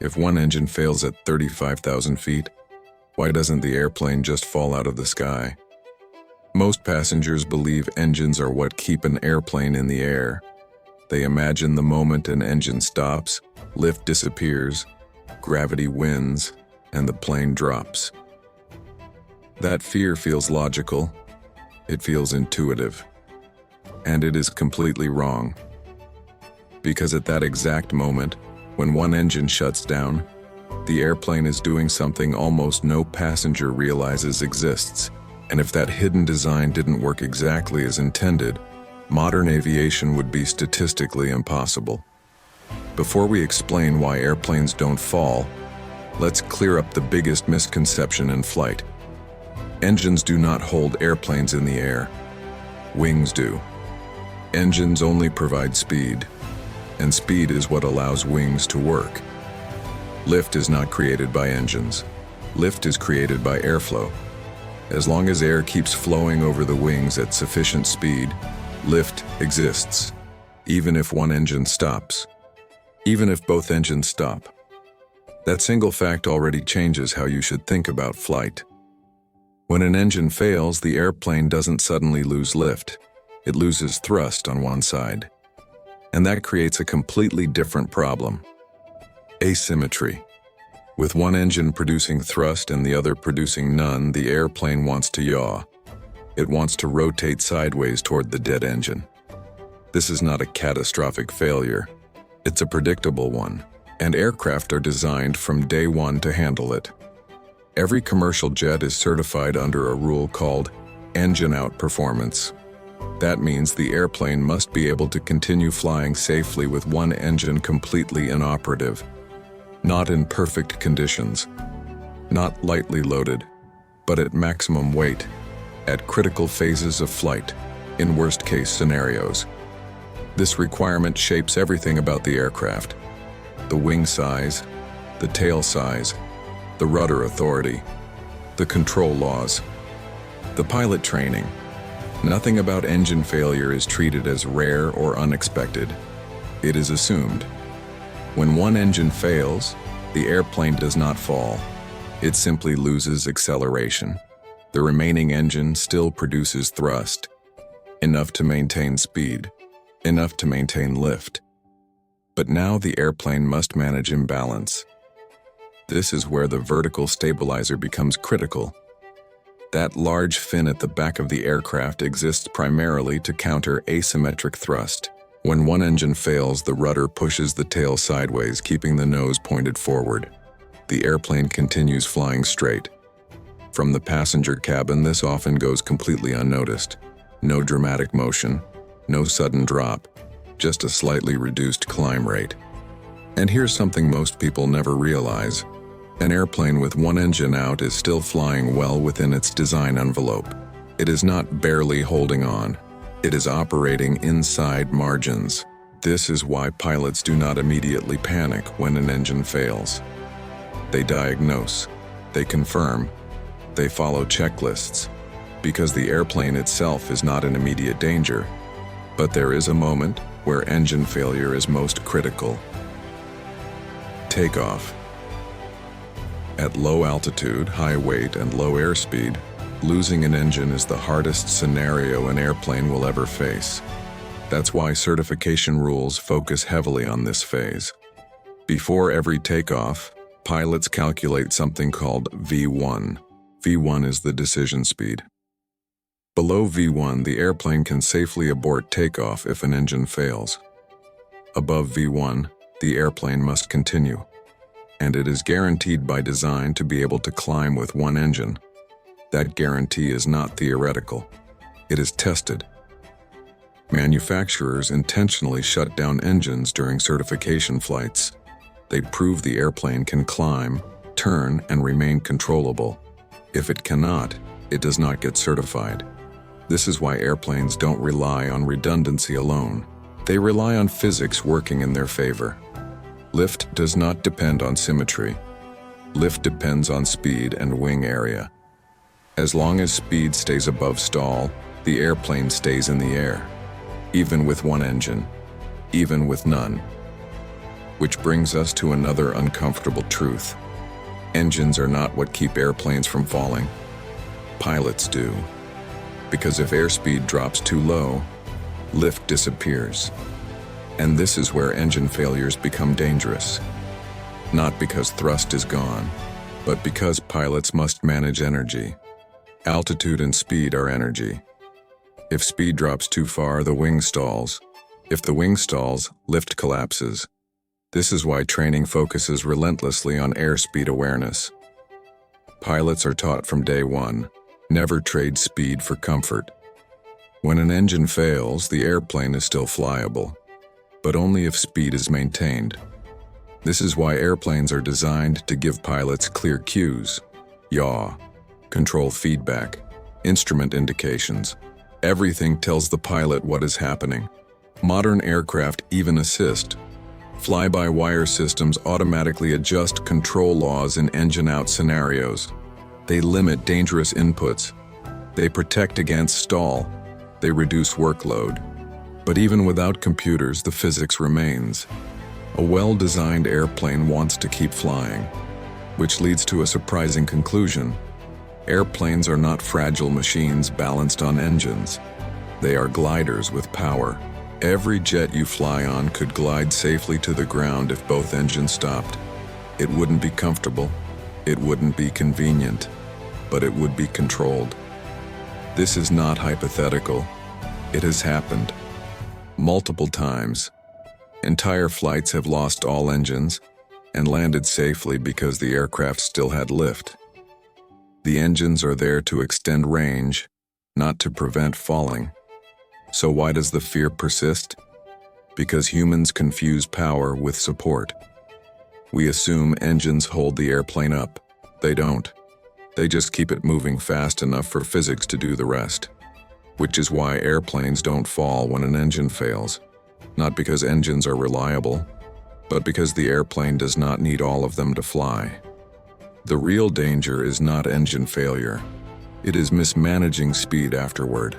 If one engine fails at 35,000 feet, why doesn't the airplane just fall out of the sky? Most passengers believe engines are what keep an airplane in the air. They imagine the moment an engine stops, lift disappears, gravity wins, and the plane drops. That fear feels logical, it feels intuitive, and it is completely wrong. Because at that exact moment, when one engine shuts down, the airplane is doing something almost no passenger realizes exists. And if that hidden design didn't work exactly as intended, modern aviation would be statistically impossible. Before we explain why airplanes don't fall, let's clear up the biggest misconception in flight. Engines do not hold airplanes in the air. Wings do. Engines only provide speed, and speed is what allows wings to work. Lift is not created by engines. Lift is created by airflow. As long as air keeps flowing over the wings at sufficient speed, lift exists, even if one engine stops, even if both engines stop. That single fact already changes how you should think about flight. When an engine fails, the airplane doesn't suddenly lose lift. It loses thrust on one side. And that creates a completely different problem. Asymmetry. With one engine producing thrust and the other producing none, the airplane wants to yaw. It wants to rotate sideways toward the dead engine. This is not a catastrophic failure. It's a predictable one, and aircraft are designed from day one to handle it. Every commercial jet is certified under a rule called engine out performance. That means the airplane must be able to continue flying safely with one engine completely inoperative. Not in perfect conditions, not lightly loaded, but at maximum weight, at critical phases of flight, in worst-case scenarios. This requirement shapes everything about the aircraft: the wing size, the tail size, the rudder authority, the control laws, the pilot training. Nothing about engine failure is treated as rare or unexpected. It is assumed. When one engine fails, the airplane does not fall. It simply loses acceleration. The remaining engine still produces thrust, enough to maintain speed, enough to maintain lift. But now the airplane must manage imbalance. This is where the vertical stabilizer becomes critical. That large fin at the back of the aircraft exists primarily to counter asymmetric thrust. When one engine fails, the rudder pushes the tail sideways, keeping the nose pointed forward. The airplane continues flying straight. From the passenger cabin, this often goes completely unnoticed. No dramatic motion, no sudden drop, just a slightly reduced climb rate. And here's something most people never realize. An airplane with one engine out is still flying well within its design envelope. It is not barely holding on. It is operating inside margins. This is why pilots do not immediately panic when an engine fails. They diagnose, they confirm, they follow checklists, because the airplane itself is not in immediate danger. But there is a moment where engine failure is most critical. Takeoff. At low altitude, high weight, and low airspeed, losing an engine is the hardest scenario an airplane will ever face. That's why certification rules focus heavily on this phase. Before every takeoff, pilots calculate something called V1. V1 is the decision speed. Below V1, the airplane can safely abort takeoff if an engine fails. Above V1, the airplane must continue, and it is guaranteed by design to be able to climb with one engine. That guarantee is not theoretical. It is tested. Manufacturers intentionally shut down engines during certification flights. They prove the airplane can climb, turn, and remain controllable. If it cannot, it does not get certified. This is why airplanes don't rely on redundancy alone. They rely on physics working in their favor. Lift does not depend on symmetry. Lift depends on speed and wing area. As long as speed stays above stall, the airplane stays in the air, even with one engine, even with none. Which brings us to another uncomfortable truth. Engines are not what keep airplanes from falling. Pilots do. Because if airspeed drops too low, lift disappears. And this is where engine failures become dangerous. Not because thrust is gone, but because pilots must manage energy. Altitude and speed are energy. If speed drops too far, the wing stalls. If the wing stalls, lift collapses. This is why training focuses relentlessly on airspeed awareness. Pilots are taught from day one, never trade speed for comfort. When an engine fails, the airplane is still flyable, but only if speed is maintained. This is why airplanes are designed to give pilots clear cues: yaw, control feedback, instrument indications. Everything tells the pilot what is happening. Modern aircraft even assist. Fly-by-wire systems automatically adjust control laws in engine-out scenarios. They limit dangerous inputs. They protect against stall. They reduce workload. But even without computers, the physics remains. A well-designed airplane wants to keep flying, which leads to a surprising conclusion. Airplanes are not fragile machines balanced on engines. They are gliders with power. Every jet you fly on could glide safely to the ground if both engines stopped. It wouldn't be comfortable, it wouldn't be convenient, but it would be controlled. This is not hypothetical. It has happened. Multiple times. Entire flights have lost all engines and landed safely because the aircraft still had lift. The engines are there to extend range, not to prevent falling. So why does the fear persist? Because humans confuse power with support. We assume engines hold the airplane up. They don't. They just keep it moving fast enough for physics to do the rest. Which is why airplanes don't fall when an engine fails. Not because engines are reliable, but because the airplane does not need all of them to fly. The real danger is not engine failure. It is mismanaging speed afterward.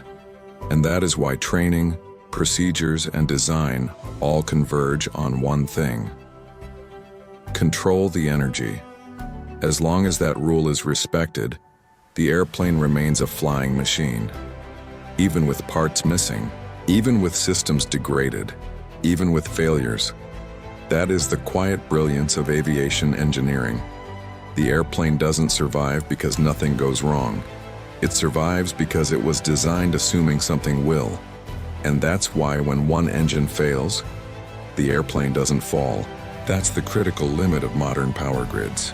And that is why training, procedures, and design all converge on one thing. Control the energy. As long as that rule is respected, the airplane remains a flying machine. Even with parts missing, even with systems degraded, even with failures. That is the quiet brilliance of aviation engineering. The airplane doesn't survive because nothing goes wrong. It survives because it was designed assuming something will. And that's why when one engine fails, the airplane doesn't fall. That's the critical limit of modern power grids.